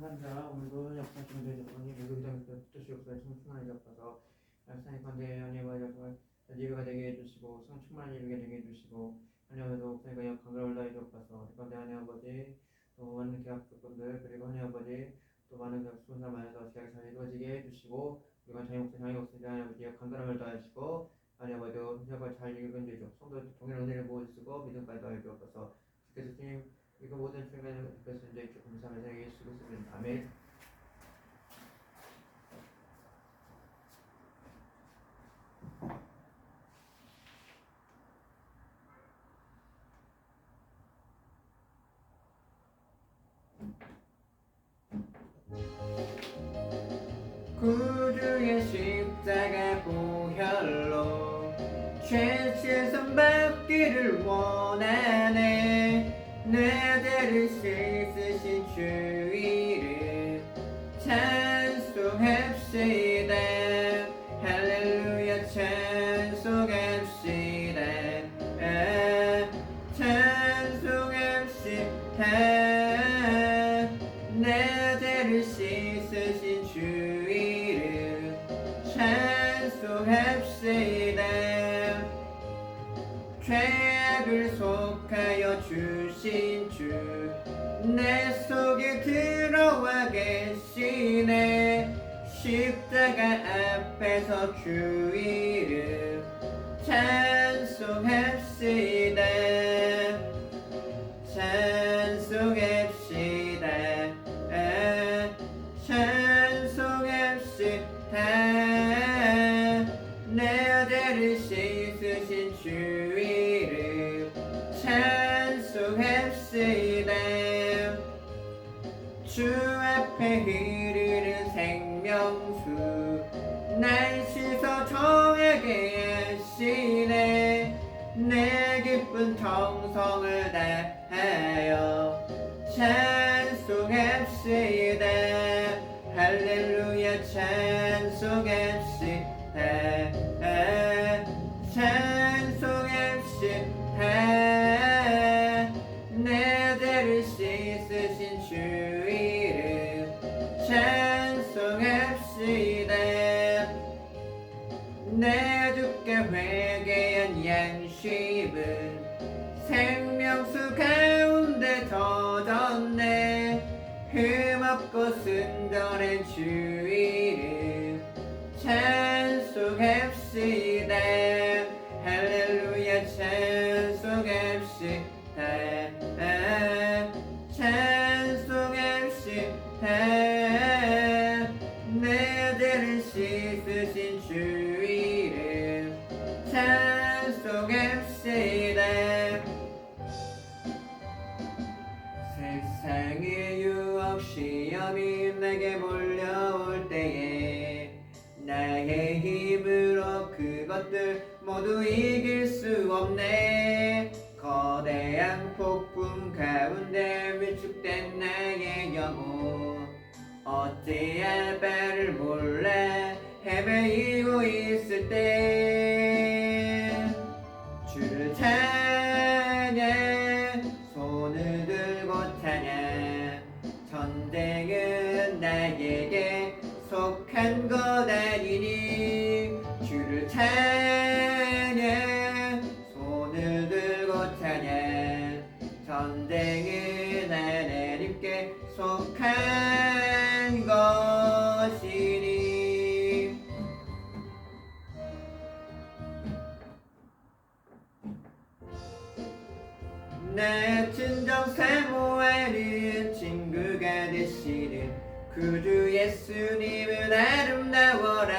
감사합니다. 오늘도 역사시면 되셨더니 모두기장에서 뜻이 역사에 충만히 잡아서 약산의 관대의 연예와 약을 예배가 되게 해주시고 성충만한 예배가 되게 해주시고 하나님도 목사님과 약강을 다해 주옵소서. 관대 하나님 아버지 또 많은 계약분들 그리고 하나님 아버지 또 많은 수사 많아서 계약 잘 이루어지게 해주시고 그리고 장애 목사님 하나님 아버지 강건함을 다하시고 하나님 아버지 성격을 잘 읽은 되죠. 성도 동일한 은혜를 모으시고 믿음까지 다해 주옵소서. 주께서 주님 이거 모든 출간을 듣겠습니다. 이렇게 감사하면서 예수 그리스도는 아멘. 구주의 십자가 보혈로 죄에서 받기를 원하네. 내 죄를 씻으신 주 이름 찬송합시다. 할렐루야 찬송합시다. 찬송합시다. 내 죄를 씻으신 주 이름 찬송합시다. 죄악을 속하여 주신 주 내 속에 들어와 계시네. 십자가 앞에서 주 이름 찬송합시다. 찬송합시다. 찬송합시다. 내 죄를 씻으신 주 이름 찬송합시다. 주 앞에 흐르는 생명수 날 씻어 정하게 하시네. 내 기쁜 정성을 다하여 찬송합시다. 할렐루야 찬송합시다. 찬송합시다. 내 죄를 씻으신 주 이름 찬송합시다. 내 주께 회개한 양심은 생명수 가운데 젖었네. 흠없고 순전한 주 이름 찬송합시다. 할렐루야 찬송합시다. 찬송합시다. 내 죄를 씻으신 주 이름 찬송합시다. 세상의 유혹 시험이 내게 몰려올 때에 나의 힘으로 그것들 모두 이길 수 없네. 거대한 폭풍 가운데 위축된 나의 영혼 어찌할 바를 몰라 헤매이고 있을 때 주를 찬양 손을 들고 찬양. 전쟁은 나에게 속한 것 아니니 주를 찬양 손을 들고 찬양. 전쟁은 하나님께 속한 것이니. 내 친정 사모하는 친구가 되시는 구주 예수님은 아름다워라.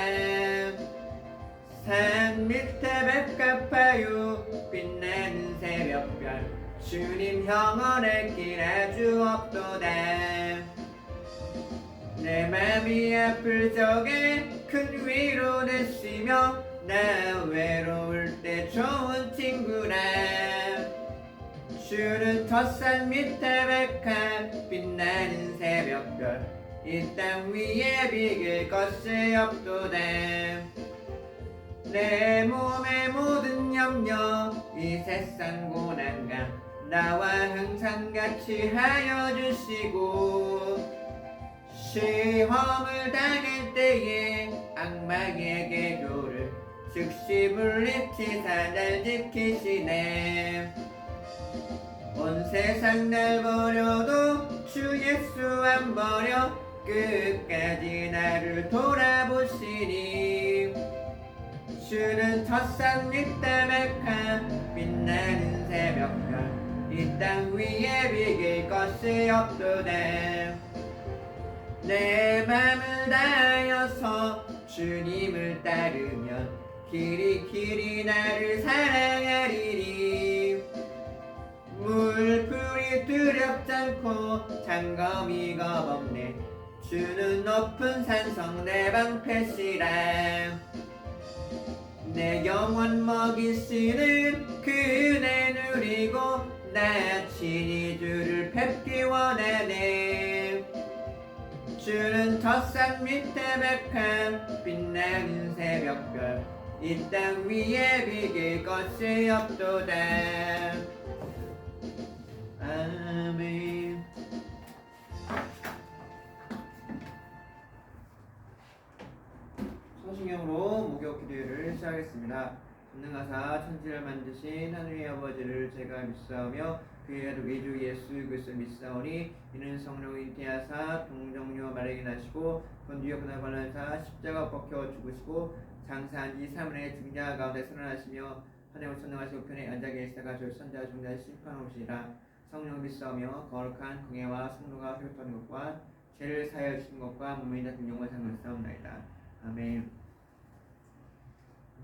산 밑에 백합화요 빛나는 새벽별 주님 영원할 길 아주 없도다. 내 맘이 아플 적에 큰 위로 되시며 나 외로울 때 좋은 친구라. 주는 덧산 밑에 백합 빛나는 새벽별 이 땅 위에 비길 것이 없도다. 내 몸의 모든 염려 이 세상 고난감 나와 항상 같이 하여 주시고 시험을 당할 때에 악마의 계교를 즉시 물리치사 날 지키시네. 온 세상 날 버려도 주 예수 안 버려 끝까지 나를 돌아보시니. 주는 첫산 밑다백한 빛나는 새벽별 이 땅 위에 비길 것이 없도다. 내 맘을 다하여서 주님을 따르면 길이 나를 사랑하리니. 물풀이 두렵지 않고 장검이 겁없네. 주는 높은 산성 내 방패시라. 내 영혼 먹이시는 그 은혜 누리고 나 친히 주를 뵙기 원하네. 주는 덧산 밑에 백한 빛나는 새벽별 이 땅 위에 비길 것이 없도다. 아멘. 성신경으로 목욕 기도회를 시작하겠습니다. 전능하사 천지를 만드신 하늘의 아버지를 제가 믿사오며 그의 아들 위주 예수 그리스도를 믿사오니 이는 성령이 잉태하사 동정녀 마리아에게 나시고 본디오 그날 관련사 십자가 벗겨 죽으시고 장사한 지 3일에 죽은 자 가운데 살아나시며 하늘의 천능하신 우편에 앉아 계시다가 저희 선자 중자 심판하시리라. 성령 믿사오며 거룩한 공예와 성도가 회복하는 것과 죄를 사하여 주시는 것과 몸에 닿은 영원한 상을 쌓옵나이다. 아멘.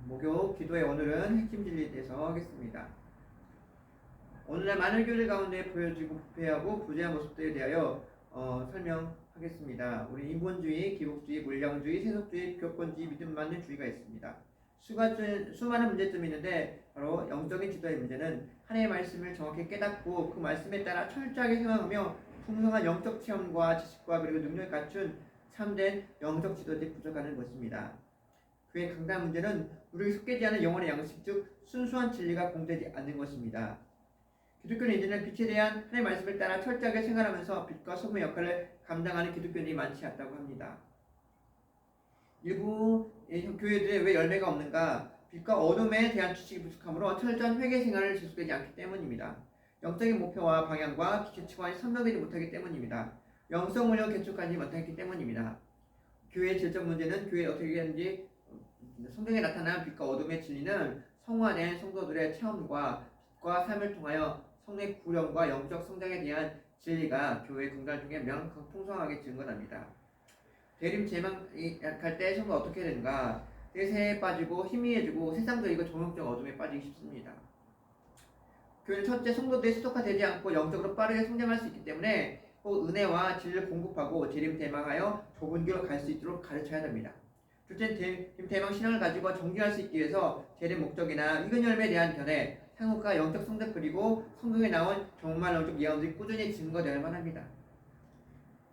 목욕 기도의 오늘은 핵심 진리에 대해서 하겠습니다. 오늘날 많은 교회 가운데 보여지고 부패하고 부재한 모습들에 대하여 설명하겠습니다. 우리 인본주의, 기복주의, 물량주의, 세속주의, 교권주의, 믿음 맞는 주의가 있습니다. 수많은 문제점이 있는데 바로 영적인 지도의 문제는 하나님의 말씀을 정확히 깨닫고 그 말씀에 따라 철저하게 생각하며 풍성한 영적 체험과 지식과 그리고 능력을 갖춘 참된 영적 지도자들이 부족하는 것입니다. 그의 강단 문제는 우리에게 속되지 않은 영혼의 양식 즉 순수한 진리가 공되지 않는 것입니다. 기독교는 이제는 빛에 대한 하나님의 말씀을 따라 철저하게 생활하면서 빛과 소금의 역할을 감당하는 기독교인이 많지 않다고 합니다. 일부 교회들의 왜 열매가 없는가? 빛과 어둠에 대한 지식이 부족하므로 철저한 회개 생활을 지속되지 않기 때문입니다. 영적인 목표와 방향과 기초치관이 선명되지 못하기 때문입니다. 영성 물력을 개척하지 못하기 때문입니다. 교회의 질적 문제는 교회에 어떻게 하는지 성경에 나타난 빛과 어둠의 진리는 성화된 성도들의 체험과 빛과 삶을 통하여 성의 구령과 영적 성장에 대한 진리가 교회의 공간 중에 명확하고 풍성하게 증거합니다. 대림 제망할 때 성도가 어떻게 되는가? 대세에 빠지고 희미해지고 세상적이고 정욕적 어둠에 빠지기 쉽습니다. 교회는 첫째 성도들이 수독화되지 않고 영적으로 빠르게 성장할 수 있기 때문에 꼭 은혜와 진리를 공급하고 재림 대망하여 좁은 길로 갈 수 있도록 가르쳐야 됩니다. 둘째, 재림 대망 신앙을 가지고 정진할 수 있기 위해서 재림 목적이나 익은 열매에 대한 견해, 상호가 영적 성적 그리고 성경에 나온 정말 영적 예언들이 꾸준히 증거되어야만 합니다.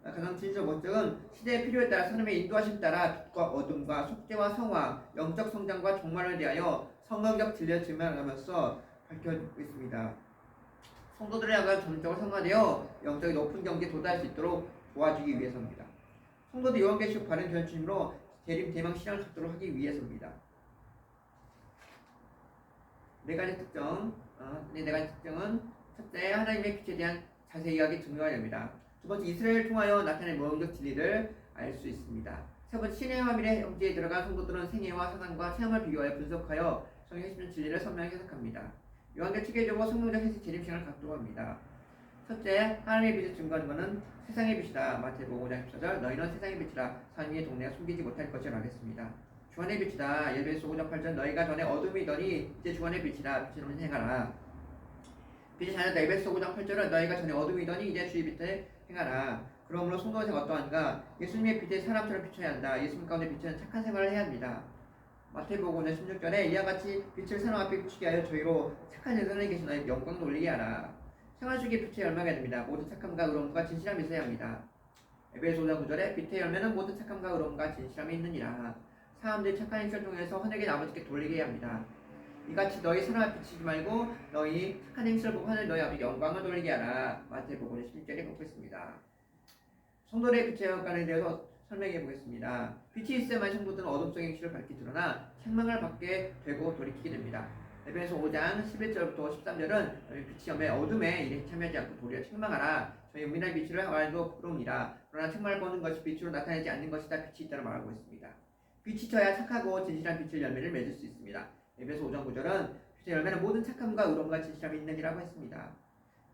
가장 진실적 목적은 시대의 필요에 따라 하나님의 인도하심 따라 빛과 어둠과 속죄와 성화, 영적 성장과 종말을 대하여 성경적 진리를 증명하면서 밝혀지고 있습니다. 성도들의 아가 점적으로 성화되어 영적인 높은 경지에 도달할 수 있도록 도와주기 위해서입니다. 성도들 요한계시록 바른 견심으로 재림 대망 신앙을 갖도록 하기 위해서입니다. 네 가지 특징은 첫째, 하나님의 빛에 대한 자세하게 증거해야 됩니다. 두 번째, 이스라엘을 통하여 나타낸 모형적 진리를 알 수 있습니다. 세 번째, 신의 화밀의 형제에 들어간 성도들은 생애와 사상과 체험을 비교하여 분석하여 성경의 핵심 진리를 선명히 해석합니다. 요한계시록 체계적으로 성경적 해석 재림 신앙을 갖도록 합니다. 첫째, 하나님의 빛을 증거하는 것은 세상의 빛이다. 마태복음 5장 14절 너희는 세상의 빛이라 사람의 동네가 숨기지 못할 것이라 하겠습니다. 주안의 빛이다. 에베소 5장 8절 너희가 전에 어둠이더니 이제 주안의 빛이라 빛으로 행하라. 빛의 자녀다. 에베소 5장 8절은 너희가 전에 어둠이더니 이제 주의 빛에 행하라. 그러므로 성도의 생활 어떠한가? 예수님의 빛에 사람처럼 비춰야 한다. 예수님 가운데 비추는 착한 생활을 해야 합니다. 마태복음 5장 16절에 이와 같이 빛을 사람 앞에 비추게 하여 저희로 착한 예전에 계신 너희 영광 돌리게 하라. 생활 속에 빛의 열매가 됩니다. 모든 착함과 의로움과 진실함이 있어야 합니다. 에베소 5장 9절에 빛의 열매는 모든 착함과 의로움과 진실함이 있느니라. 사람들이 착한 행실을 통해서 하늘의 아버지께 돌리게 해야 합니다. 이같이 너희 사람 앞에 비치지 말고 너희 착한 행실을 보고 하늘 너희 아버지 영광을 돌리게 하라. 마태복음 11절에 보고 있습니다. 성도의 빛의 역할에 대해서 설명해 보겠습니다. 빛이 있어야만 성도들은 어둠 속의 행실을 밝게 드러나 책망을 받게 되고 돌이키게 됩니다. 에베소 5장 11절부터 13절은 빛이 염에 어둠에 일에 참여하지 않고 도리어 책망하라. 저희 은밀한 빛을 하와도 부끄러우니라. 그러나 책망을 보는 것이 빛으로 나타나지 않는 것이다. 빛이 있다고 말하고 있습니다. 빛이 져야 착하고 진실한 빛의 열매를 맺을 수 있습니다. 에베소 5장 9절은 빛의 열매는 모든 착함과 의로움과 진실함이 있느니라고 했습니다.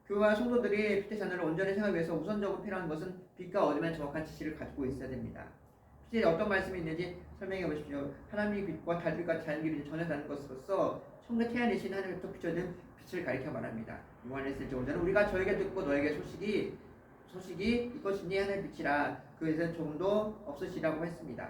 교회와 성도들이 빛의 자녀를 온전히 생활하기 위해서 우선적으로 필요한 것은 빛과 어둠의 정확한 지시를 가지고 있어야 됩니다. 빛에 어떤 말씀이 있는지 설명해 보십시오. 하나님의 빛과 달빛과 자연빛이 전혀 다른 것으로서 천국의 태양이신 하나님께서 비춰진 빛을 가리켜 말합니다. 요한일서 1장 우리가 저에게 듣고 너에게 소식이 이것이니 하나님의 빛이라 그에서는 조금도 없으시라고 했습니다.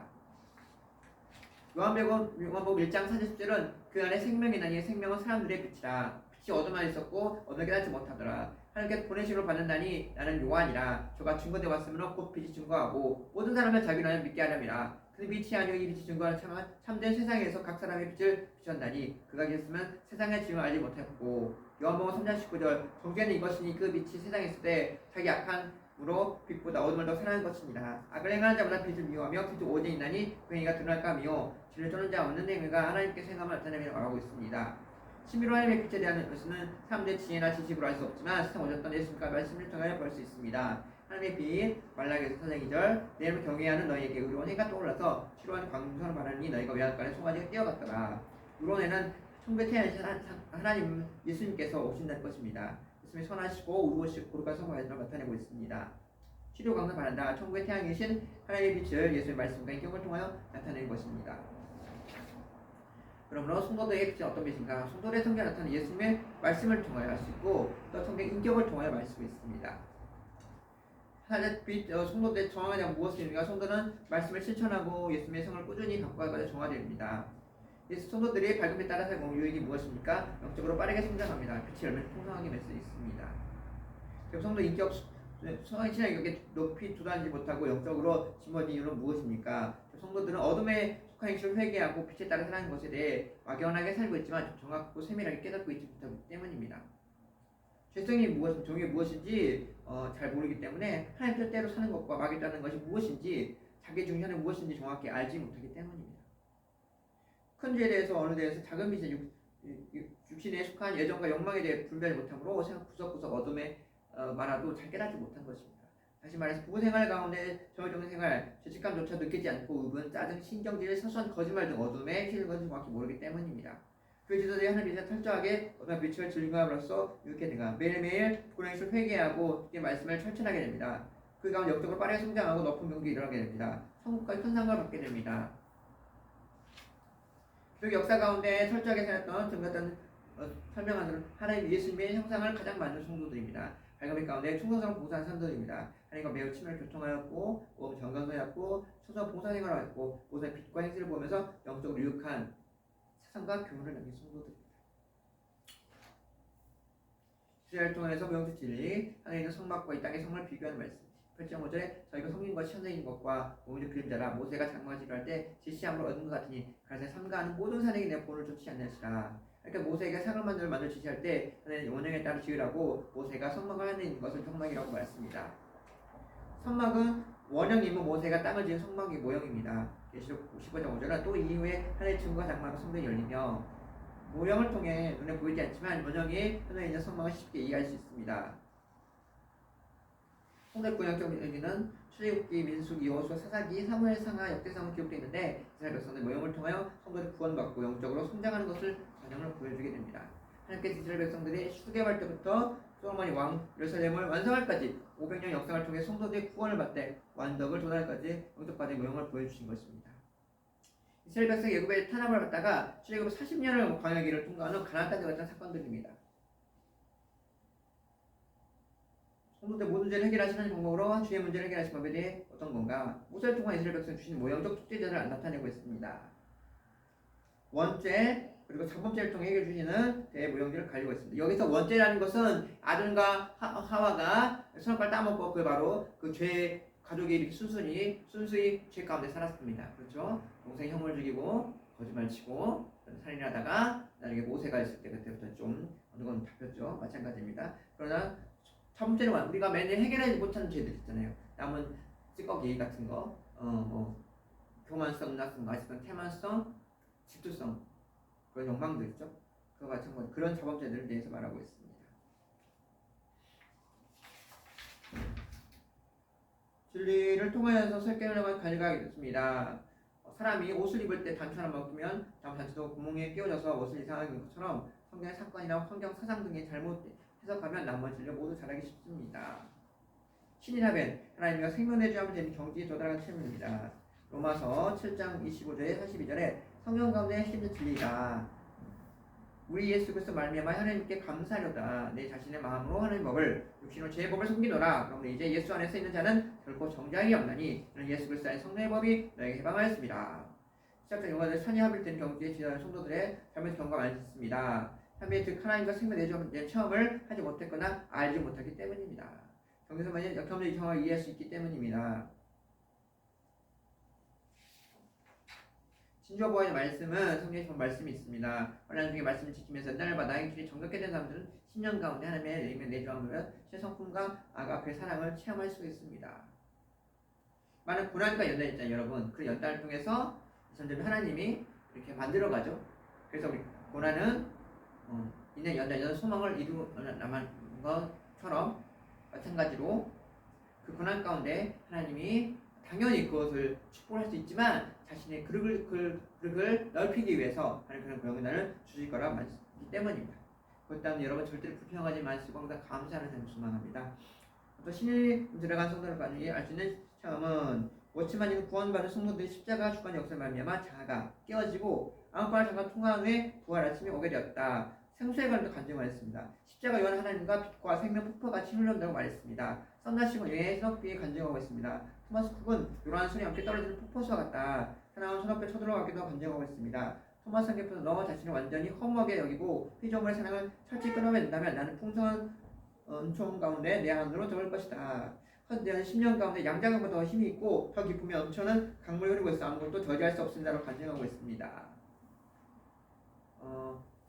요한복음 1장 40절은 그 안에 생명이 나니 생명은 사람들의 빛이라. 빛이 어둠 안에 있었고 어둠을 깨닫지 못하더라. 하나님께 보내심으로 받는다니 나는 요한이라. 저가 증거되 왔으므로 곧 빛이 증거하고 모든 사람을 자기 나를 믿게 하려니라. 그 빛이 아니오 이 빛이 증거하는 참된 세상에서 각 사람의 빛을 비춘다니 그가 계셨으면 세상의 지음을 알지 못했고. 요한복음 3장 19절 정죄는 이것이니 그 빛이 세상에 있을 때 자기 악함으로 빛보다 어둠을 더 사랑하는 것입니다. 악을 행하는 자마다 빛을 미워하며 빛이 오직 있나니 그 행위가 드러날까 하며 진리를 쫓는 자 없는 행위가 하나님께 생각을 나타내며 말하고 있습니다. 신비로 하나님의 빛에 대한 것은 사람들의 지혜나 지식으로 알 수 없지만 세상 오셨던 예수님과 말씀을 통하여 볼 수 있습니다. 하나님의 빛 말라기서 4장 2절 내 이름을 경외하는 너희에게 의로운 해가 떠올라서 치루한 광선을 바라니 너희가 외양간에 송아지가 뛰어갔더라. 의로운 해는 천국의 태양이신 하나님 예수님께서 오신다는 것입니다. 예수님이 선하시고 의로우시고 거룩한 성과를 나타내고 있습니다. 치료 광선 바란다. 천국의 태양이신 하나님의 빛을 예수의 말씀과 인격을 통하여 나타내는 것입니다. 그러므로 성도들의 빛은 어떤 빛인가? 성도의 성경에 나타나는 예수님의 말씀을 통하여 알 수 있고 또 성경 인격을 통하여 알 수 있습니다. 사실 성도들의 정화가 무엇입니까? 성도는 말씀을 실천하고 예수님의 성을 꾸준히 갖고 가야 정화됩니다. 성도들이 밝음에 따라 살고 유익이 무엇입니까? 영적으로 빠르게 성장합니다. 빛의 열매를 풍성하게 맺을 수 있습니다. 성도 인격 성신의 인격에 높이 도달하지 못하고 영적으로 짊어진 이유는 무엇입니까? 성도들은 어둠에 속한 행실을 회개하고 빛에 따라 살아가는 것에 대해 막연하게 살고 있지만 정확하고 세밀하게 깨닫고 있지 못하기 때문입니다. 죄성이 무엇인지, 정의가 무엇인지 잘 모르기 때문에 하나님 뜻대로 사는 것과 막이 따르는 것이 무엇인지 자기 중심이 무엇인지 정확히 알지 못하기 때문입니다. 큰 죄에 대해서 어느 대해서 작은 빛의 육신에 속한 예정과 욕망에 대해 분별을 못하므로 구석구석 어둠에 말아도 잘 깨닫지 못한 것입니다. 다시 말해서 부부 생활 가운데 정의적인 생활, 죄책감조차 느끼지 않고 의분, 짜증, 신경질, 사소한 거짓말 등 어둠에 실은 것을 정확히 모르기 때문입니다. 그 지도자의 하나님 빛에 철저하게 어둠의 빛을 증거함으로써 이렇게 내가 매일매일 불행을 회개하고 이 말씀을 철저하게 됩니다. 그 가운데 영적으로 빠르게 성장하고 높은 명도 일어나게 됩니다. 천국까지 큰 상을 받게 됩니다. 그 역사 가운데 철저하게 살았던 증거했던 설명하는 하나님 예수님의 형상을 가장 많은 성도들입니다. 밝음의 가운데 충성스러운 봉사하는 사람들입니다. 하나님과 매우 친밀 교통하였고 정강하였고 충성 봉사생활을 하였고 모든 빛과 행실을 보면서 영적으로 유익한 세상과 교훈을 남긴 성도들입니다. 이스라엘 통해서 명수 진리 하나님의 성막과 이 땅의 성을 비교하는 말씀 8장 5절에 저희가 섬긴 것이 현생인 것과 오히려 그림자라 모세가 장막지를 할 때 지시함으로 얻은 것 같으니 가서 삼가하는 모든 산에게 내 본을 좋지 않으시라. 그러니까 모세에게 상을 만들 지시할 때 하나님 원형에 따라 지으라고 모세가 성막을 하는 것을 성막이라고 말했습니다. 성막은 원형이면 모세가 땅을 지은 성막의 모형입니다. 계시록 15장 5절은 또 이후에 하나님의 증거가 장막으로 성전이 열리며 모형을 통해 눈에 보이지 않지만 원형이 현장에 있는 성막을 쉽게 이해할 수 있습니다. 성대 구약적 얘기는 출애굽기, 민수기, 여호수아, 사사기, 사무엘상하, 역대상은 기록되어 있는데 이스라엘 백성의 모형을 통하여 성도들이 구원받고 영적으로 성장하는 것을 전형으로 보여주게 됩니다. 하나님께서 이스라엘 백성들이 수개월 때부터 솔로몬이 왕 예루살렘을 완성할까지 500년 역사를 통해 성도들의 구원을 받되 완덕을 도달까지 영접받은 모형을 보여주신 것입니다. 이스라엘 백성이 애굽에 탄압을 받다가 출애굽 40년을 광야길을 통과하는 가나안 땅에 갔던 사건들입니다. 성도들 모든 문제를 해결하시는 방법으로 주의 문제를 해결하신 법에 대해 어떤 건가? 모세를 통한 이스라엘 백성이 주신 모형적 축제자를 나타내고 있습니다. 원죄 그리고 3번째를 통해 해결해 주시는 대모형들을 가지고 있습니다. 여기서 원죄라는 것은 아담과 하와가 선악과를 따먹고 그 바로 그 죄 가족이 이렇게 순수히 죄 가운데 살았습니다. 그렇죠? 동생이 형을 죽이고 거짓말 치고 살인하다가 나중에 모세가 있을 때 그때부터 좀 어느 건 잡혔죠. 마찬가지입니다. 그러나 첫 번째는 우리가 매일 해결하지 못하는 죄들 있잖아요. 남은 찌꺼기 같은 거, 뭐 교만성, 낙성, 아시성, 태만성, 질투성 그런 욕망도 있죠. 그와 같은 거 그런 자범죄들에 대해서 말하고 있습니다. 진리를 통하여서 설계를 가져가게 됐습니다. 사람이 옷을 입을 때 단추 하나 먹으면 다음 단추도 구멍에 끼워져서 옷을 이상하게 입는 것처럼 성경의 사건이나 환경 사상 등이 잘못 해석하면 나머지를 모두 잘하기 쉽습니다. 신이라면 하나님과 생명내주하면 되는 경지에 도달한 체험입니다. 로마서 7장 25절에 42절에 성경 가운데 핵심은 진리다. 우리 예수 그리스도 말미암아 하나님께 감사하려다. 내 자신의 마음으로 하나님 법을 육신으로 제 법을 숨기노라. 그러므로 이제 예수 안에서 있는 자는 결코 정죄함이 없나니 이는 예수 그리스도 안에 성령의 법이 너에게 해방하였습니다. 시작자 용어들 선이 합일된 경지에 지나는 성도들의 잘못 경험가 많습니다. 참에 즉 하나님과 생명 내주의 체험을 하지 못했거나 알지 못하기 때문입니다. 경계서만은 역경적인 경험을 이해할 수 있기 때문입니다. 신조보의 말씀은 성경에 본 말씀이 있습니다. 환난 중에 말씀을 지키면서 날을 받아 행실이 정결케 된 사람들은 10년 가운데 하나님의 내면 내주함으로 최성품과 아가페의 사랑을 체험할 수 있습니다. 많은 고난과 연단이 있잖아요, 여러분. 그 연단을 통해서 점점 하나님이 이렇게 만들어가죠. 그래서 우리 고난은 있는 연단, 소망을 이루어나만 것처럼 마찬가지로 그 고난 가운데 하나님이 당연히 그것을 축복할 수 있지만 자신의 그릇을 넓히기 위해서 하는 그런 고난을 주실 거라 말씀이기 때문입니다. 그것 때문에 여러분 절대로 불평하지 마시고 항상 감사하는 삶을 소망합니다. 또 신이 들어간 성도들까지 알 수 있는 체험은 워치만이 구원받은 성도들이 십자가 주관 역사를 말미암아 자아가 깨어지고 아무것도 잠깐 통화한 후에 부활 아침이 오게 되었다. 생수의 관도 간증하였습니다. 십자가 요한 하나님과 빛과 생명 폭포같이 흘러온다고 말했습니다. 썬다시고 예의 선업비에 간증하고 있습니다. 토마스 쿡은 요란한 손이 함께 떨어지는 폭포수와 같다. 하나는 손 앞에 쳐들어가기도 간증하고 있습니다. 토마스 한개표는 너 자신을 완전히 허무하게 여기고 피조물의 사랑을 철저히 끊어낸다면 나는 풍성한 은총 가운데 내 안으로 들어올 것이다. 헌대한 10년 가운데 양자경보다 더 힘이 있고 더 깊으며 넘쳐는 강물이 흐르고 있어 아무것도 저지할 수 없습니다라고 간증하고 있습니다.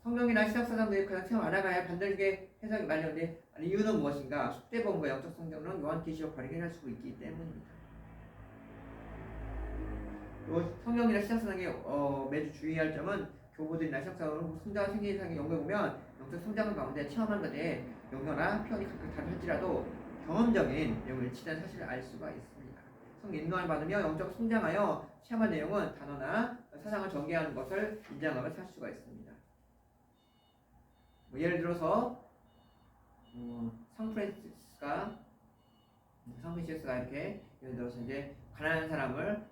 성경이나 신학사상들이 가장 처음 알아가야 반들게 해석이 말렸는데 이유는 무엇인가? 숙제본과 영적 성경은 요한계시록 발견할 수 있기 때문입니다. 또 성경이나 신학사상에 매주 주의할 점은 교보들이나 신학사상으로 성장 생리상의 연구해 보면 영적 성장 가운데 체험한 것에 용어나 표현이 각각 다를지라도 경험적인 내용을 일치된 사실을 알 수가 있습니다. 성경 인도를 받으며 영적 성장하여 체험한 내용은 단어나 사상을 전개하는 것을 인정하며 살 수가 있습니다. 예를 들어서 상프란시스가 이렇게 예를 들어서 이제 가난한 사람을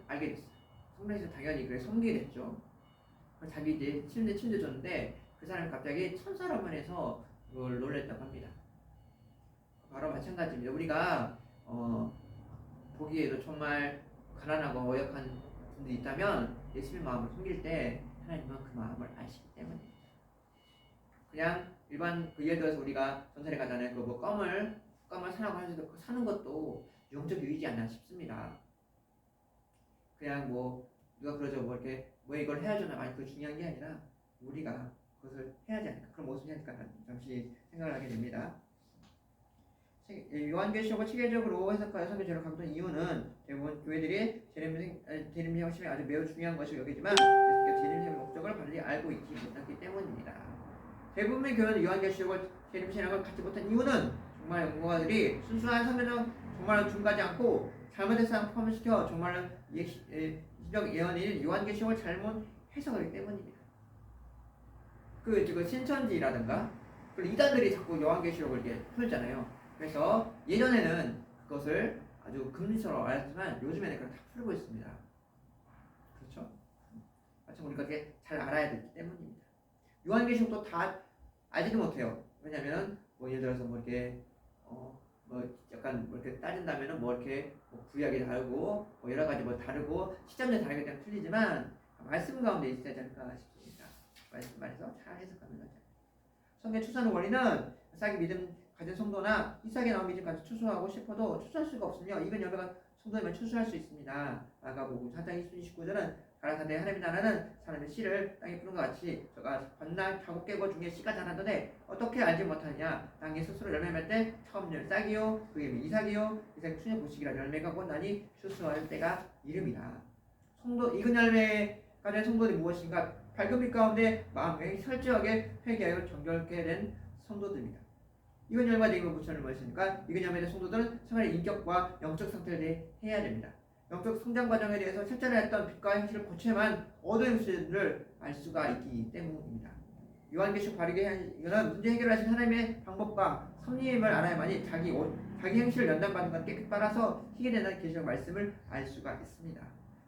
알게 됐어요. 상프란시스가 당연히 그래 섬기게 됐죠. 자기 이제 침대 줬는데 그 사람이 갑자기 천사라고 해서 그걸 놀랬다고 합니다. 바로 마찬가지입니다. 우리가 보기에도 정말 가난하고 어역한 분들이 있다면 예수님의 마음을 숨길 때 하나님은 그 마음을 아시기 때문입니다. 그냥 일반 예를 들어서 우리가 전설에 가잖아요. 그 껌을 사라고 하는데 그 사는 것도 영적 유의지 않나 싶습니다. 그냥 누가 그러죠. 이렇게 이걸 해야 주나 아니 그 중요한 게 아니라 우리가 그것을 해야지 않을까 그런 모습이 아닐까 잠시 생각을 하게 됩니다. 요한계시록을 체계적으로 해석하여 선교제로 강조한 이유는 대부분 교회들이 재림 형식이 아주 매우 중요한 것이고 여기지만 재림 형의 목적을 바르게 알고 있지 못했기 때문입니다. 대부분의 교회는 요한계시록을 재림 신학을 갖지 못한 이유는 정말 연구가들이 순수한 선교적 정말 중가지 않고 잘못된 사람 포함시켜 정말 예시적 예언인 요한계시록을 잘못 해석하기 때문입니다. 그 신천지라든가 이단들이 자꾸 요한계시록을 이렇게 풀잖아요. 그래서 예전에는 그것을 아주 금리처럼 알았지만 요즘에는 그걸 다 풀고 있습니다. 그렇죠? 마침 우리가 그게 잘 알아야 되기 때문입니다. 요한계시록도 다 알지도 못해요. 왜냐면 예를 들어서 이렇게 약간 이렇게 따진다면은 이렇게 구약이 다르고 여러 가지 다르고 시점이 다르기 때문에 틀리지만 말씀 가운데 있어야 않을까 싶습니다. 말씀만에서 잘 해석하는 거죠. 성경 추수하는 원리는 이삭이 믿음 가진 성도나 이삭에 나온 믿음까지 추수하고 싶어도 추수할 수가 없으며 이건 여러가 성도이면 추수할 수 있습니다. 마가복음 4장 29절은 가라사대 하나님의 나라는 사람의 씨를 땅에 뿌는 것 같이 저가 밤낮 가고 깨고 중에 씨가 자라는데 어떻게 알지 못하느냐. 땅이 스스로 열매 맺을 때 처음 열 싹이요 그 이름이 이삭이요 이삭이 추년 보시기라. 열매가 곧 나니 추수할 때가 이름이라. 성도 익은 열매가 된 성도들이 무엇인가. 밝은 빛 가운데 마음에 철저하게 회개하여 정결케 된 성도들입니다. 익은 열매가 되기 위한 부천은 무엇입니까? 익은 열매의 성도들은 생활의 인격과 영적 상태에 대해 해야 됩니다. 영적 성장 과정에 대해서 실제로 했던 빛과 행실을 고쳐야만 어두운 현실을 알 수가 있기 때문입니다. 요한계시록 바르게 이거는 문제 해결하신 하나님의 방법과 섭리임을 알아야만이 자기 행실을 연단받는 것 깨끗이 빨아서 희게 되는 계시록 말씀을 알 수가 있습니다.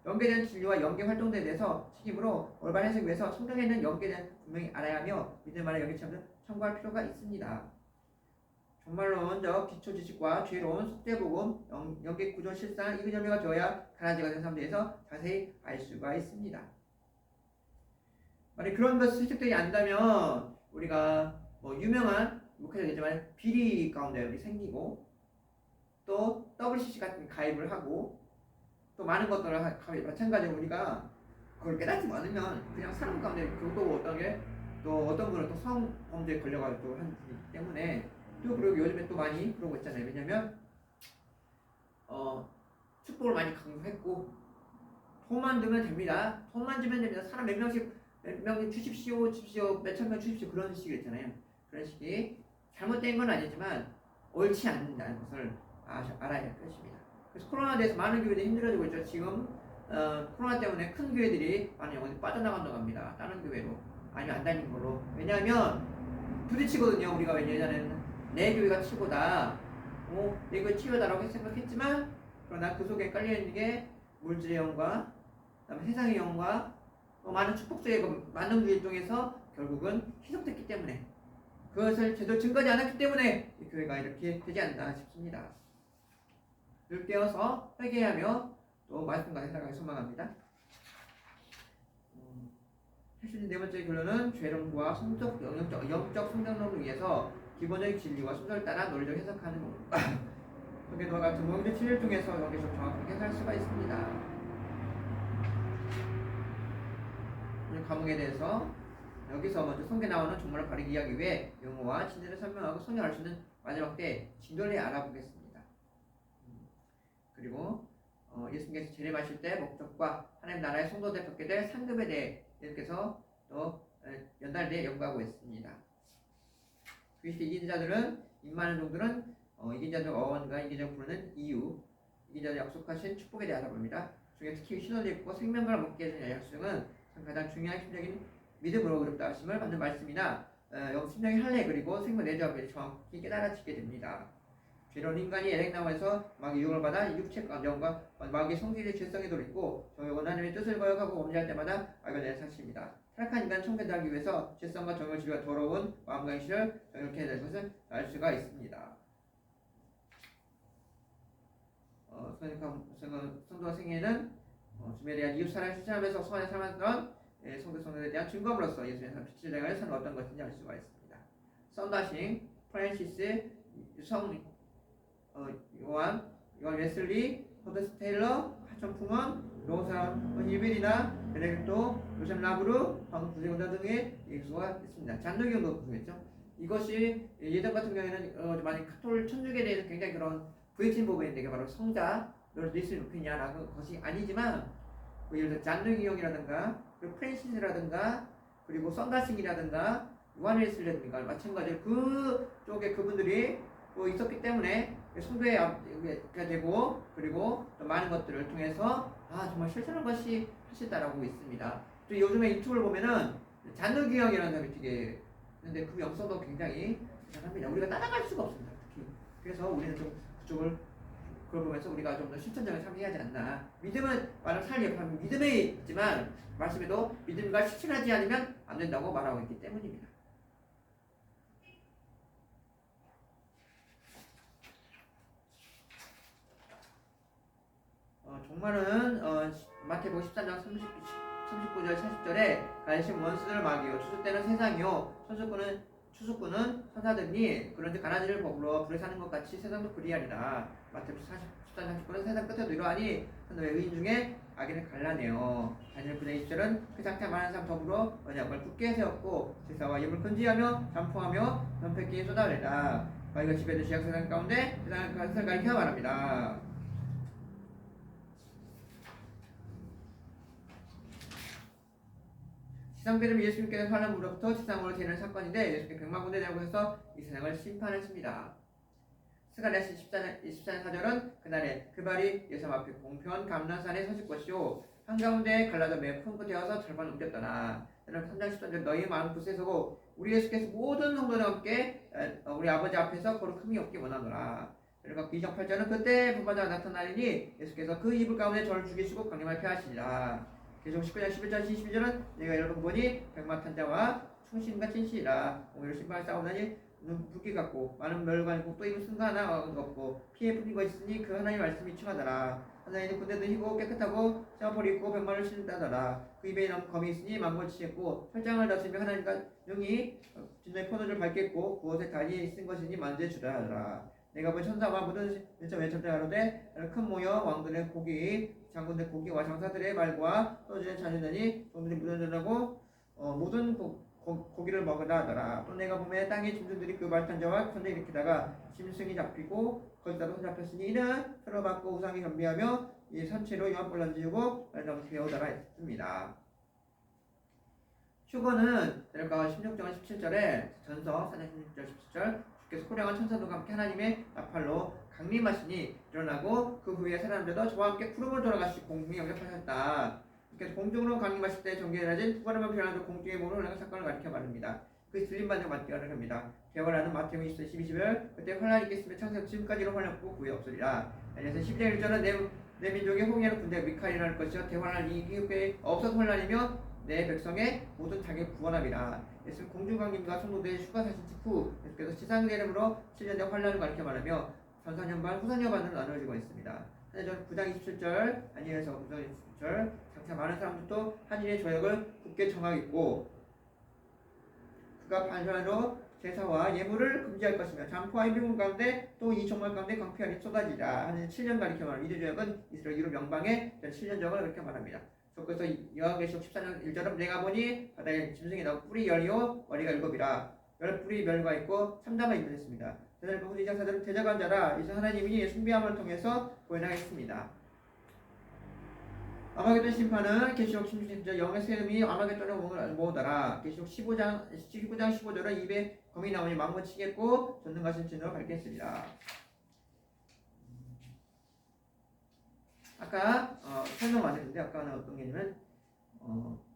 연계된 진리와 연계 활동들에 대해서 책임으로 올바른 해석을 위해서 성경에 있는 연계된 분명히 알아야 하며 믿을 만한 연계점을 참고할 필요가 있습니다. 정말로 먼저 기초 지식과 지혜로운 속죄복음, 연계 구조 실상, 익은 열매가 되어야 가라지가 된 사람들에서 자세히 알 수가 있습니다. 만약 그런 것을 세척되지 않다면 우리가 유명한 목회자이지만 비리 가운데 생기고 또 WCC 같은 가입을 하고 또 많은 것들을 마찬가지로 우리가 그걸 깨닫지 않으면 그냥 사람 가운데 그것도 어떤 분은 또 성범죄에 걸려가지고 하기 때문에 또 그리고 요즘에 또 많이 그런 거 있잖아요. 왜냐면 축복을 많이 강조했고 돈만 주면 됩니다. 사람 몇 명이 주십시오, 몇천 명 주십시오 그런 식이 있잖아요. 그런 식이 잘못된 건 아니지만 옳지 않는다는 것을 알아야 할 것입니다. 그래서 코로나에 대해서 많은 교회들이 힘들어지고 있죠. 지금 코로나 때문에 큰 교회들이 많이 영혼이 빠져나간다고 합니다. 다른 교회로 아니면 안 다니는 걸로. 왜냐하면 부딪히거든요. 우리가 예전에는 내 교회가 최고다, 내 교회 최고다라고 생각했지만 그러나 그 속에 깔려있는 게 물질의 영과 그다음에 세상의 영과 많은 축복적이고 많은 교회 통해서 결국은 희석됐기 때문에 그것을 제대로 증거하지 않았기 때문에 이 교회가 이렇게 되지 않나 싶습니다. 늘 깨어서 회개하며 또 말씀과 해석하기 소망합니다. 핵심 네 번째 결론은 죄론과 영적 성장론을 위해서 기본적인 진리와 순서를 따라 논리적 해석하는 것입니다. 성경과 같은 모형적 진리를 통해서 여기서 정확하게 해석할 수가 있습니다. 과목에 대해서 여기서 먼저 성경에 나오는 종말을 바르게 이해하기 위해 용어와 진리를 설명하고 성경을 알 수 있는 마지막 때 진도를 알아보겠습니다. 그리고 예수님께서 재림하실 때 목적과 하나님 나라의 성도들 겪게 될 상급에 대해 예수께서 또 연달에 연구하고 있습니다. 그리스도 이긴 자들은 임하는 종들은 이긴 자들 어원과 이긴 자를 부르는 이유, 이긴 자들 약속하신 축복에 대해 알아봅니다. 중에 특히 신원을 입고 생명을 먹게 해주는 약속은 가장 중요한 심적인 믿음으로 의롭다 하심을 받는 말씀이나 심령의 할례 그리고 생명 내주함을 정확히 깨달아지게 됩니다. 죄로운 인간이 에덴 나무에서 마귀의 유혹을 받아 육체 감정과 마귀의 성질의 죄성에 돌이고 정욕은 하나님의 뜻을 거역하고 범죄할 때마다 알게 사실입니다. 타락한 인간 청결하게 하기 위해서 죄성과 정욕 지과 더러운 마음과 행실을 정욕케 해야 될 것을 알 수가 있습니다. 성도와 생애는 주님에 대한 이웃 사랑을 실천하면서 소원에 살았던 성도에 대한 증거물로서 예수의 빛을 내가 사는 어떤 것인지 알 수가 있습니다. 썬다싱, 프란시스, 요한 웨슬리, 호드 테일러, 하천풍원, 로사, 이베리나, 베네딕토, 요셉 라브루, 방금 구세군자 등의 예수가 있습니다. 잔누기용도 구성했죠. 이것이 예전 같은 경우에는 만약 카톨 천주교에 대해서 굉장히 그런 부딪힌 부분인데 이게 바로 성자 너를 예수를 높이냐라는 것이 아니지만 예를 들어 잔누기용이라든가 그리고 프랜시스라든가 그리고 썬다싱이라든가 요한 웨슬리라든가 마찬가지로 그쪽에 그분들이 있었기 때문에 성도가 되고 그리고 또 많은 것들을 통해서 정말 실천한 것이 하시다라고 있습니다. 또 요즘에 유튜브를 보면은 잔누기용이라는 사람이 되게 있는데 그 영성도 굉장히 대단합니다. 우리가 따라갈 수가 없습니다. 특히 그래서 우리는 좀 그쪽을 그걸 보면서 우리가 좀 더 실천적인 삶을 해야 하지 않나. 믿음은 말을 살리면 믿음에 있지만 말씀에도 믿음과 실천하지 않으면 안 된다고 말하고 있기 때문입니다. 종말은 마태복음 14장 39절 40절에 가르친 원수들 마귀요 추수 때는 세상이요 추수꾼은 천사들이 그런데 가라지를 먹으러 불에 사는 것 같이 세상도 그리 아니라. 마태복음 14장 39는 세상 끝에도 이러하니 너의 의인 중에 악인을 갈라내어. 다니엘 9장 20절은 그 장차 많은 사람 더불어 언약을 굳게 세웠고 제사와 예물을 금지하며 잠포하며 연패기에 쏟아내라. 너희가 집에 드시 약세상 가운데 세상을 가리켜 말합니다. 지상비름 예수님께서 환란으로부터 지상으로 되는 사건인데 예수님께 백만군대 내고 해서 이 세상을 심판했습니다. 스가랴서 24장 4절은 그날에 그 발이 예수 앞에 공평한 감람산에 서실 것이요 한가운데 갈라져 매우 큰 되어서 절반 옮겼더나. 여러분 3장 10절 너희 마음 굳세 서고 우리 예수께서 모든 성도들과 함께 우리 아버지 앞에서 거룩함이 없게 원하노라. 그리고 2장 8절은 그때 부바자가 나타나리니 예수께서 그 이불 가운데 저를 죽이시고 강림을 폐하시리라. 계속 19장 11절 22절은 내가 여러분 보니 백마탄자와 충신과 진실이라. 오히려 신발 싸우다니 눈 붉게 같고 많은 멸관 있고 또 입은 순간 하나 없고 피에 풀린 것이 있으니 그 하나님의 말씀이 칭하더라. 하나님은 군대도 희고 깨끗하고 샤워пол이 있고 백마를 신다더라. 그 입에 나무 검이 있으니 만골치했고 혈장을 다스리며 하나님과 영이 진노의 포도주를 밟겠고 그것에 다리에 있은 것이니 만지에 주라 하더라. 내가 본 천사와 모든 왼쪽에 가로되 큰 모여 왕들의 고기 장군들 고기와 장사들의 말과 또주의 자녀들이 종들이 무전전하고 모든 고기를 먹으라 하더라. 또 내가 보면 땅의 짐승들이 그 말탄자와 손에 일으키다가 짐승이 잡히고 거기다가 손잡혔으니 이는 서로 받고 우상이 겸비하며 이 선체로 영합을 던지고 말다고 되어오더라 했습니다. 휴거는 내가 16장 17절에 전서 4장 16절 17절 주께서 호령한 천사들과 함께 하나님의 나팔로 강림하시니 일어나고 그 후에 사람들도 저와 함께 구름으로 돌아가시고 공중에 영접하셨다. 그래서 공중으로 강림하실 때 정계해진 두 걸음만 변하는 공중에 몸을 올라간 사건을 가리켜 말합니다. 그 들림 받는 마태가를 합니다. 개월하는 마태복음 22절 그때 환란이 있겠으며 창세부터 지금까지로 환란 없고 구애 없으리라. 그래서 12장 1절은 내 민족의 홍해로 군대 미카엘이라는 것이요 대환란 이기에 없어서 환란이며 내 백성의 모든 타격 구원함이라. 예수는 공중강림과 성도들의 휴가 사신 직후 예수께서 지상의 이름으로 7년의 환란을 가리켜 말하며 전산연반 후산여반으로 나누어지고 있습니다. 한해전 9장 27절 아니에서 9장 27절 장차 많은 사람들도 한일의 조약을 굳게 정하겠고 그가 반전으로 제사와 예물을 금지할 것이며 잠포와 임비문 가운데 또 이 종말 가운데 광폐하니 쏟아지라 하는 7년 가리켜 말합니다. 이들 조약은 이스라엘 유럽 영방의 7년정을 그렇게 말합니다. 그래서 요한계시록 14장 1절은 내가 보니 바다에 짐승이 나고 뿔이 열이요 머리가 일곱이라 열 뿔이 멸과 있고 참담한 입을 했습니다. 그들과 후대 장사들은 대적한 자라 이제 하나님이 숭배함을 통해서 보여나겠습니다. 아마겟돈 심판은 계시록 16장 영의 세금이 아마겟돈을 모으더라. 계시록 15장 15절은 입에 검이 나오니 망문 치겠고 전능하신 진으로 밝겠으리라. 아까 설명 맞았는데 아까는 어떤 게냐면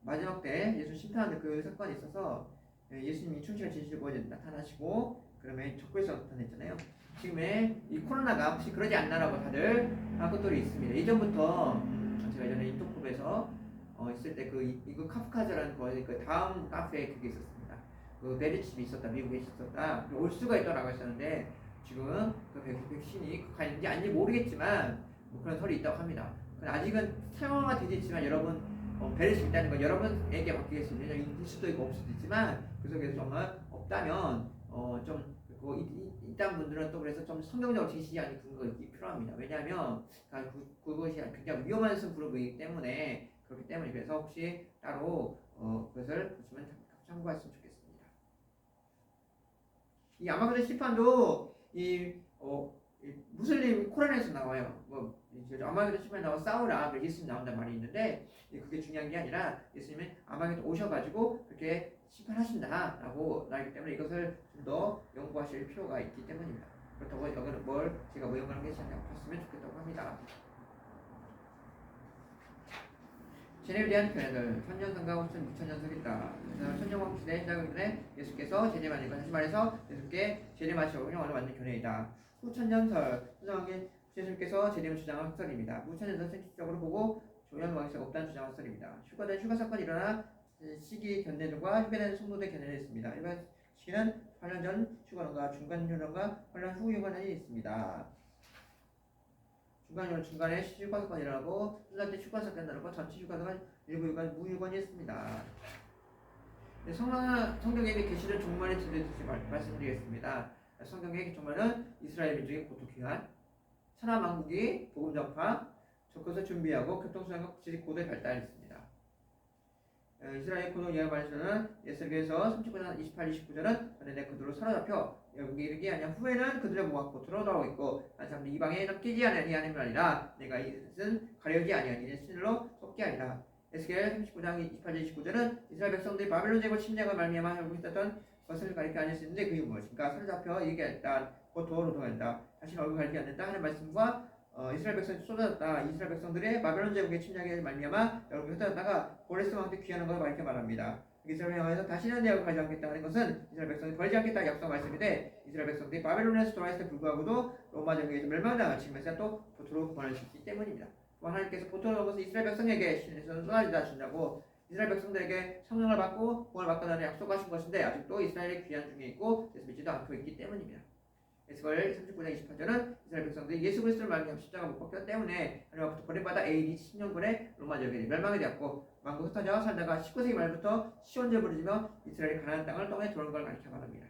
마지막 때 예수 심판하는 그 사건이 있어서 예수님이 충실한 진실로 나타나시고 그러면 적그리스도가 나타났잖아요. 지금의 이 코로나가 혹시 그러지 않나라고 다들 한 것들이 있습니다. 이전부터 제가 예전에 인터컵에서 있을 때 이거 카프카즈라는 그 다음 카페에 그게 있었습니다. 그 베리칩이 있었다, 미국에 있었다, 올 수가 있더라고 했었는데 지금 그 백신이 가는지 아닌지 모르겠지만 뭐 그런 설이 있다고 합니다. 아직은 상용화가 되지 있지만 여러분 베리칩 있다는 건 여러분에게 맡기겠습니다. 있을 수도 있고 없을 수도 있지만 그 속에서 정말 없다면 좀 이딴 분들은 또 그래서 좀 성경적으로 제시하는 근거가 필요합니다. 왜냐하면 그것이 굉장히 위험한 그룹이기 때문에 그렇기 때문에 그래서 혹시 따로 그것을 보시면 참고하시면 좋겠습니다. 이 아마겟돈 심판도 무슬림 코란에서 나와요. 아마겟돈 심판에 나와 싸우라 그래서 예수님 나온다는 말이 있는데 그게 중요한 게 아니라 예수님은 아마겟돈 오셔가지고 그렇게 심판하신다라고 나기 때문에 이것을 좀 더 연구하실 필요가 있기 때문입니다. 그렇다고 여기는 제가 연구하는 게 봤으면 좋겠다고 합니다. 제네에 대한 견해들 천년성과 후천 6천년석이다. 천년왕 시대 시작하기 전에 예수께서 제네만일과 다시 말해서 예수께 제네마시오를 완전 견해이다. 후천년설 천년왕의 예수님께서 제네를 주장한 흑설입니다. 후천년설 생식적으로 보고 조연왕실가 없다는 주장한 흑설입니다. 휴가된 휴가 사건이 일어나 시기 견해들과 휴가된 성도들 견해를 했습니다. 일반 시기는 환란 전 휴가론과 중간 휴가론과 환란 후 휴가론이 있습니다. 중간에 휴가 사건이 일어나고 끝날 때 휴가 사건이 일어나고 전체 휴가가 일부 휴가 무휴관이 있습니다. 성경에 계시는 종말의 진리에 대해서 말씀드리겠습니다. 성경의 종말은 이스라엘 민족의 고통 귀환, 천하 만국이 복음 전파, 적것을 준비하고 교통수단과 국제적 고도의 발달이 있습니다. 이스라엘 고노 이야기에서는 예수께서 39장 28, 29절은 그들의 그들로 사로잡혀 여기 이르기 아니야 후에는 그들의 목과 고토로 돌아오고 있고 한 사람도 이방에 넘기지 아니하는 아니라 내가 이것은 가려지 아니하니 신으로 속게 아니라. 에스겔 39장 28, 29절은 이스라엘 백성들이 바벨론 제국 침략을 말미암아 하고 있었던 것을 가리켜 아닐 수 있는데 그게 무엇인가? 사로잡혀 얘기했다. 고토로 돌아간다. 다시는 얼굴 가리지 않는다 하는 말씀과 이스라엘 백성이 쏟아졌다. 이스라엘 백성들의 바벨론 제국의 침략에 말미암아 여러분이 흩어졌다가 고레스 왕한테 귀하는 것을 이렇게 말합니다. 이스라엘 명하에서 다시는 내 얼굴 가리지 않겠다는 것은 이스라엘 백성이 벌지 않겠다 약속 말씀인데 이스라엘 백성들이 바벨론에서 돌아왔을 때 불구하고도 로마 제국에서 멸망당한 지금에서 또 고토로 구원을 주기 때문입니다. 하나님께서 고토로 것을 이스라엘 백성에게 신에서 쏟아지다 준다고 이스라엘 백성들에게 성령을 받고 구원을 받거나 약속하신 것인데 아직도 이스라엘의 귀한 중에 있고 그래서 믿지도 않고 있기 때문입니다. 에스겔 39장 28절은 이스라엘 백성들이 예수 그리스도를 말미암아 십자가 못 박혔기 때문에 하나님으로부터 버림받아 AD 10년군에 로마 제국에 멸망이 되었고 만국 흩어져 살다가 19세기 말부터 시온제 부르짖며 이스라엘이 가나안 땅을 떠내 들어온 걸 가리켜 말합니다.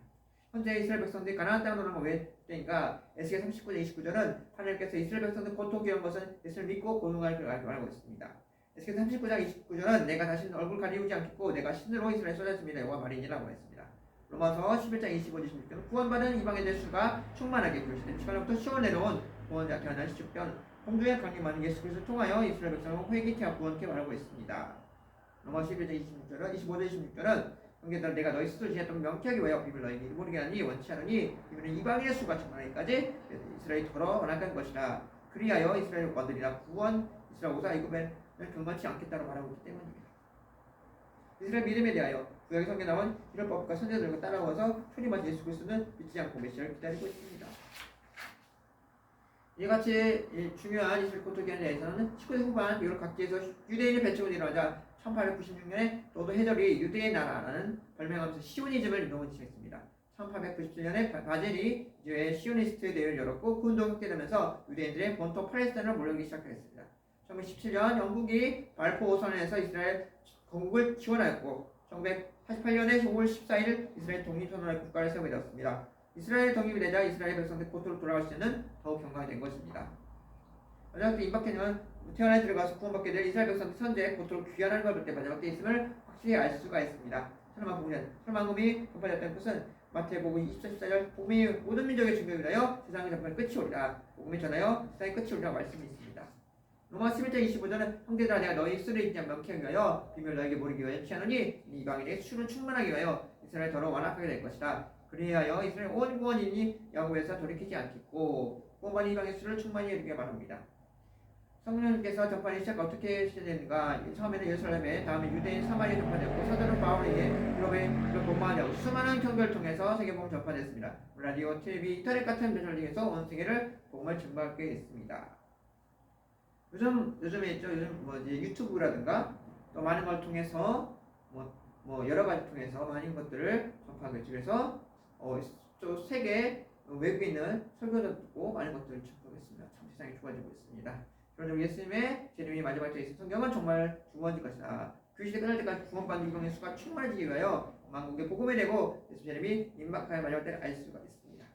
현재 이스라엘 백성들이 가나안 땅을 떠난 건왜 때인가? 에스겔 39장 29절은 하나님께서 이스라엘 백성들 고통 겪은 것은 예수를 믿고 고능할 걸 말하고 있습니다. 에스겔 39장 29절은 내가 다시는 얼굴 가리우지 않겠고 내가 신으로 이스라엘 쏟아집니다. 여호와 말이니라고 했습니다. 로마서 11장 25, 26절은 구원받은 이방인의 수가 충만하게 교시된 시간부터 시원 내려온 구원자 태어난 시축변 공주의 강림하는 예수 그리스도를 통하여 이스라엘 백성을 회개케 구원케 말하고 있습니다. 로마서 11장 26절은 25절 26절은 형제들아 내가 너희 스스로 지냈던 명쾌하게 외워 비밀 너희에게 모르게 하니 원치 않으니 이는 이방인의 수가 충만하기까지 이스라엘이 더러 원하는 것이라. 그리하여 이스라엘을 건드리라 구원 이스라엘 오사 애굽에 경건치 않겠다고 말하고 있기 때문입니다. 이스라엘 믿음에 대하여 구약의 성경에 나온 이런 법과 선제들과 따라와서 초림하신 예수 그리스도는 믿지 않고 메시아를 기다리고 있습니다. 이같이 중요한 이스라엘 고통 기간에 대해서는 19세 후반 유럽 각지에서 유대인의 배척을 일어나자 1896년에 너도 해절이 유대의 나라라는 별명하면서 시오니즘을 이동을 지냈습니다. 1897년에 바젤이 이제 시오니스트 대회를 열었고 그 운동이 확대되면서 유대인들의 본토 팔레스타인으로 몰려오기 시작했습니다. 1917년 영국이 발포 선언에서 이스라엘 건국을 지원하였고 1948년에 5월 14일 이스라엘 독립선언의 국가를 세우게 되었습니다. 이스라엘 독립이 되자 이스라엘 백성들 고토로 돌아갈 시는 더욱 경강된 것입니다. 마지막 때 임박해는 태어나에 들어가서 구원받게 될 이스라엘 백성들 선제 고토로 귀환하는 걸 볼 때 마지막 때 있음을 확실히 알 수가 있습니다. 천만금이 전파되었다는 것은 마태복음 24절 복음이 모든 민족의 중요에 위하여 세상의 전파의 끝이 오리라. 복음이 전하여 세상의 끝이 오리라 말씀이 있습니다. 로마 11장 25절은 형제들아 내가 너희 수를 인자 명쾌하게 하여 비밀 너에게 모르기 위하여 취하노니 이방인의 수는 충만하게 하여 이스라엘 더러 완악하게 될 것이다. 그리하여 이스라엘 온 구원인이 야곱에서 돌이키지 않겠고 구원받은 이방의 수를 충만히 이루게 말합니다. 성령님께서 전파의 시작 어떻게 시작되는가? 처음에는 예루살렘에 다음에 유대인 사마리아에 전파되었고 사도는 바울에게 유럽에 복음하려고 수많은 경배를 통해서 세계복음 전파됐습니다. 라디오, TV, 인터넷 같은 매체를 통해서 온 세계를 복음을 전파하게 됐습니다. 요즘에 있죠. 요즘 이제 유튜브라든가 또 많은 걸 통해서 여러 가지 통해서 많은 것들을 전파하겠죠. 그래서 또 세계 외국에 있는 설교도 듣고 많은 것들을 접하겠습니다. 참 세상이 좋아지고 있습니다. 그런데 예수님의 재림이 마지막 때에 있는 성경은 정말 중요한 것이다. 그 시대 끝날 때까지 구원받는 유명의 수가 충만해지기 위하여 만국에 복음이 되고 예수 재림이 임박하여 마지막 때를 알 수가 있습니다.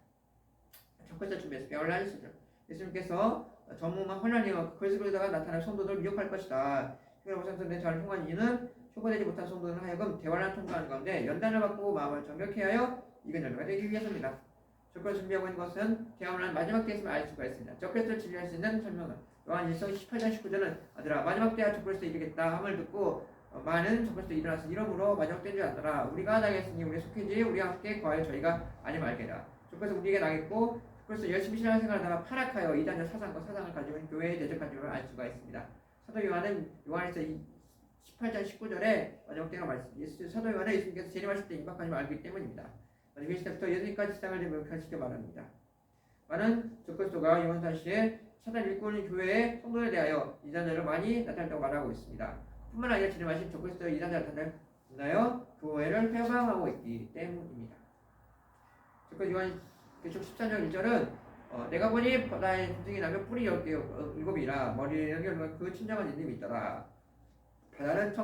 첫 번째 준비했습니다. 온라인 수준. 예수님께서 전무만 혼란이와 그리스도에다가 나타날 성도들을 미혹할 것이다. 히브리서 선생들의 잘 통한 이유는 초보되지 못한 성도들은 하여금 대화를 통과하는 가운데 연단을 받고 마음을 정결케 하여 이근 열매가 되기 위해서입니다. 적그리스도를 준비하고 있는 것은 대화를 마지막 때에 있음을 알 수가 있습니다. 적그리스도를 진리할 수 있는 설명은 요한 1서 18장 19절은 아들아 마지막 때야 적그리스도 이르겠다 함을 듣고 많은 적그리스도 일어나서 이러므로 마지막 때인 줄 알더라. 우리가 나겠으니 우리 속해지 우리와 함께 거하여 저희가 아니면 알게라. 적그리스도 우리에게 나겠고 그래서 열심히 신앙생활하다가 파락하여 이단적 사상과 사상을 가지고 있는 교회에 대적한 줄을 알 수가 있습니다. 사도 요한은 요한에서 18장 19절에 마지막 때가 말씀. 사도 요한은 예수님께서 재림하실 때 임박하심을 알기 때문입니다. 마지막 시대부터 예수님까지 세상을 명쾌하시게 말합니다. 많은 적그리스도가 요한사시에 사단 일꾼인 교회의 성도에 대하여 이단자를 많이 나타낸다고 말하고 있습니다. 뿐만 아니라 재림하신 적그리스도 이단자를 나타내어 교회를 회방하고 있기 때문입니다. 적그리스도 요한 계속 14장 1절은 내가 보니 바다에 짐승이 나면 뿔이 7이라 머리에 연결과 그 친정한 이름이 있더라. 바다는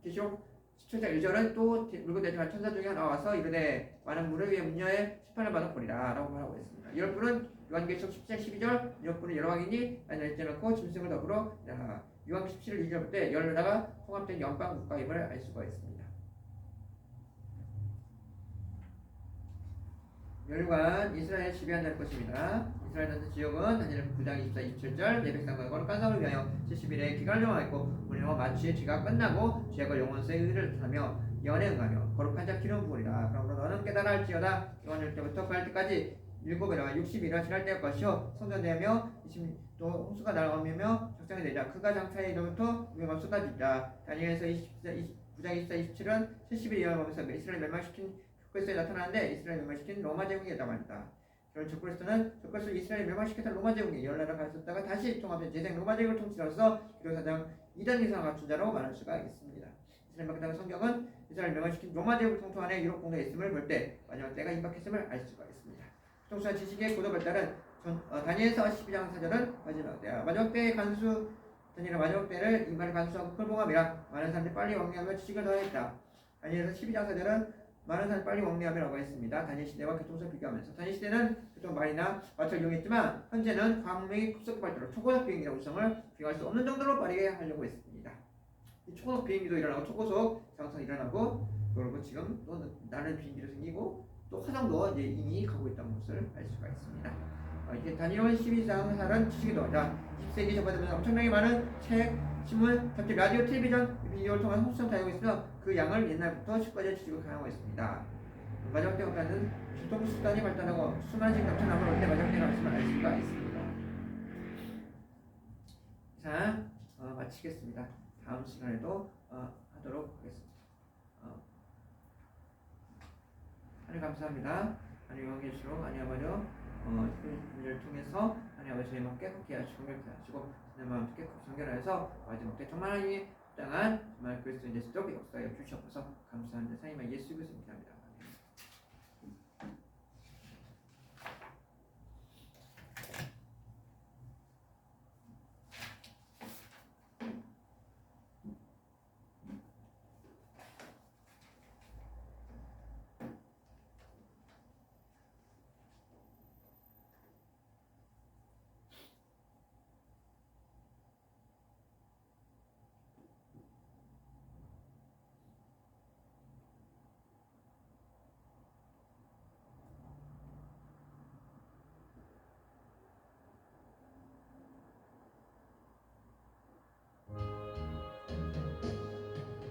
계속 17장 1절은 또 물고 대지만 천사 중에 하나 와서 이르되 많은 물을 위해 문녀의 심판을 받아 보리라 라고 말하고 있습니다. 이럴 분은 요한계시록 10장 12절 이럴 분은 여러 왕이니 만날 째놓고 짐승을 더불어 요한계시록 17절 2절부터 열다가 통합된 연방 국가임을 알 수가 있습니다. 멸관 이스라엘 지배한다는 것입니다. 이스라엘 전체 지역은 다니엘 9장 24, 27절 내 백성과 거룩한 성을 위하여 70일의 기간을 정하였고 우리는 마치의 죄가 끝나고 죄악을 영원세의 의를 하며 연에 응하며 거룩한 자 기름 부으리라. 그러므로 너는 깨달아 할지어다 요한일 때부터 그할 때까지 7일과 60일이나 지날 때일 것이요 성전되며 또 홍수가 날아오며 적장이 되자 그가 장차에 이로부터 위험한 쏟아지자. 다니엘서 9장 24, 27은 70일 이어가면서 이스라엘 멸망시킨 적그리스도에 나타나는데 이스라엘 멸망시킨 로마 제국이다 말이다. 그런 적그리스도는 이스라엘 멸망시켰던 로마 제국이 열나라 가있었다가 다시 통합된 재생 로마 제국을 통치로서 기록사장 이단 이상을 갖춘 자로 말할 수가 있습니다. 이스라엘 멸망당한 성경은 이스라엘 멸망시킨 로마 제국을 통통하는 유럽 공도에 있음을 볼 때 마지막 때가 임박했음을 알 수가 있습니다. 통수한 지식의 고도에 따른 다니엘서 12장 4절은 마지막 때의 간수 다니엘은 마지막 때를 이말을 간수하고 풀봉함이라 많은 사람들이 빨리 왕래하며 지식을 더했다. 다니엘서 12장 4절은 많은 사람이 빨리 왕래하라고 했습니다. 다니엘 시대와 교통수를 비교하면서 다니엘 시대는 교통 말이나 마차를 이용했지만 현재는 과학력이 급속히 발달하고 초고속 비행기의 우성을 비교할 수 없는 정도로 빠르게 하려고 했습니다. 이 초고속 비행기도 일어나고 초고속 자동차도 일어나고 그리고 지금 또 나는 비행기도 생기고 또 화성도 이제 이미 가고 있다는 것을 알 수가 있습니다. 이제 다니엘 12장 살은 지식이 더하자 20세기 접어들면서 엄청나게 많은 책, 신문, 잡지, 라디오, 텔레비전, 비디오를 통한 홍수성 다니고 있으며 그 양을 옛날부터 지금까지 지식을 가능하고 있습니다. 마지막 때까지는 교통수단이 발달하고 수많은 지금 넘쳐나고 올 때 마지막 때가 왔음을 알 수가 있습니다. 자, 마치겠습니다. 다음 시간에도 하도록 하겠습니다. 하나님 감사합니다. 하나님 영계시로 하나님 아버지로 분을 통해서 하나님 아버지 저희 함께 함께하시고 경멸하시고 내 마음 함께 정결하여서 마지막 때 정말 하나님이 합당한 정말 그리스도인 예수적 역사에 주시옵소서. 감사합니다. 사랑과 예수 그리스도 기도합니다.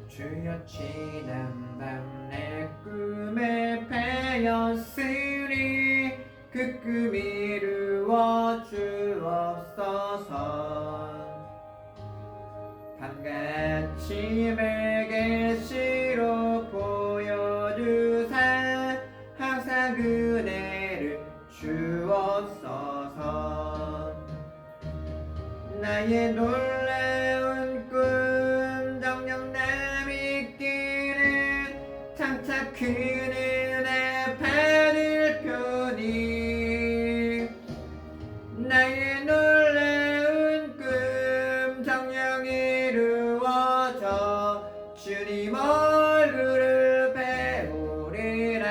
주여 지난밤 내 꿈에 패였으니 그 꿈이 이루어 주옵소서. 밤같이 내 계시로 보여주사 항상 은혜를 주옵소서. 나의 놀라운 꿈 정녕 나 믿기는 장차 큰 은혜 받을 편이. 나의 놀라운 꿈 정녕 이루어져 주님 얼굴을 배우리라.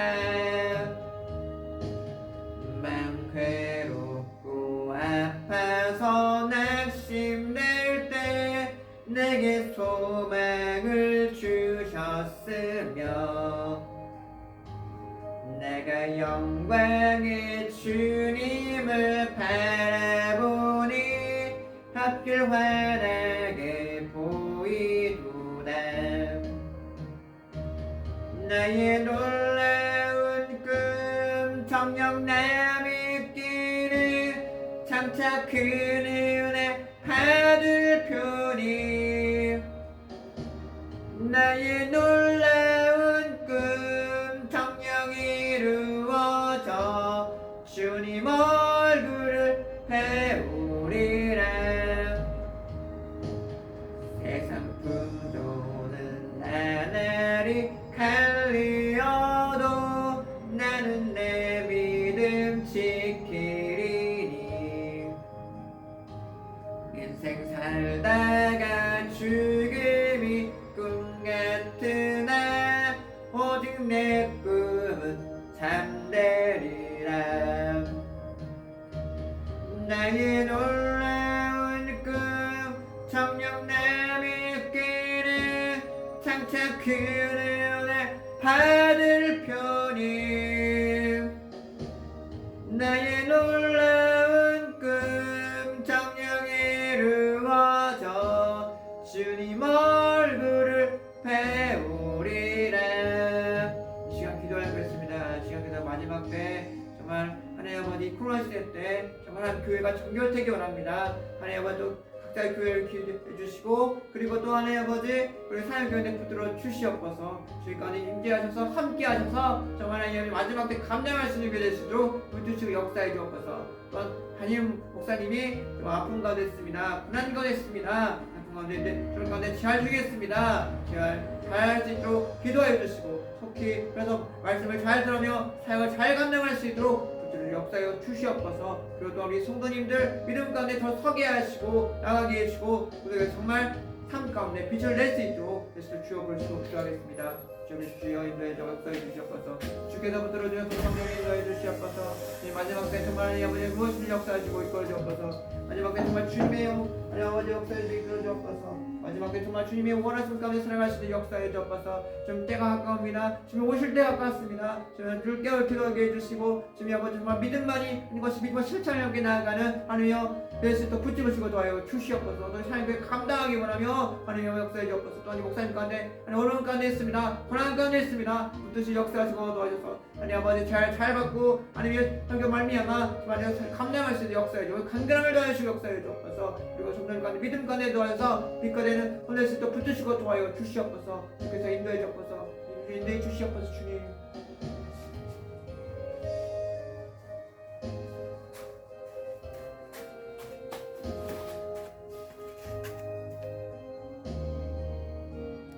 마음 괴롭고 아파서 낙심될 때 내게 소망을 주셨으며 내가 영광의 주님을 바라보니 하필 환하게 보이도다. 나의 놀라운 꿈 정녕 나 믿기는 장차 큰 은혜 받을 편이. 나의 놀라운 꿈 정녕 이루어져 주님 얼굴을 배우리라. 세상 풍조는 나날이 갈리어도 나는 내 믿음 지키리니. 인생 살다가 죽음이 꿈 같으나 나의 놀라운 꿈 정녕 내 믿기를 장차 그 은혜 받을 편이 나의 놀라운 꿈 정녕 이루어져 주님 얼굴을 배우리라. 이 시간 기도할 것입니다. 이 시간 기도 마지막 때 정말 하나님 아버지 코로나 시대 때 정말 한 교회가 정결되기 원합니다. 하나님 아버지 각자의 교회를 기회해 주시고 그리고 또 하나님 아버지 우리 사역교회 붙들어 주시옵소서. 주님 가운데 임재하셔서 함께 하셔서 정말 하나님 마지막 때 감당할 수 있는 교회 될 수 있도록 붙드시고 역사해 주옵소서. 또한 담임 목사님이 좀 아픈 가운데 있습니다. 고난 가운데 있습니다. 그런 가운데 잘 주겠습니다. 잘할 수 있도록 기도해 주시고 속히 그래서 말씀을 잘 들으며 사역을 잘 감당할 수 있도록 역사여 주시옵소서. 그리고 또 우리 성도님들 믿음 가운데 더 서게 하시고 나가게 해주시고 우리가 정말 삶 가운데 빛을 낼 수 있도록 예수를 주옵시고 기도하겠습니다. 주여 인도해 역사해 주시옵소서. 주께서 붙들어 주셔서 성령을 인도해 주시옵소서. 이 마지막 때 정말 하나님 아버지 무엇을 역사하시고 이끌어 주옵소서. 마지막 때 정말 주님의 하나님 아버지 역사해 이끌어 주옵소서. 마지막 때 정말 주님의 원하심 가운데 살아갈 수 있는 역사해 주옵소서. 지금 때가 가까웁니다. 지금 오실 때가 가깝습니다. 지금 늘 깨어 기도하게 해주시고 주님 아버지 정말 믿음만이 있는 것이 믿음과 실천을 함께 나아가는 하나님여 예수도 붙잡으시고 도와요 주시옵소서. 또 하나님께 감당하기 원하며 하나님여 역사해 주옵소서. 또 목사님 가운데 어려운 가운데 있습니다. 고난 가운데 있습니다. 붙드시 역사하시고 도와주셔서 하나님 아버지 잘 받고 하나님의 성경 말미암아 잘 감당할 수 있는 역사해 주고 간절함을 더하시고 역사해 주옵소서. 그리고 성도님 가운데 믿음 가운데 도와서 빛과 되는 오늘 또 붙드시고 도와요 주시옵소서. 주께서 인도해 주옵소서. 인도해 주시옵소서 주님.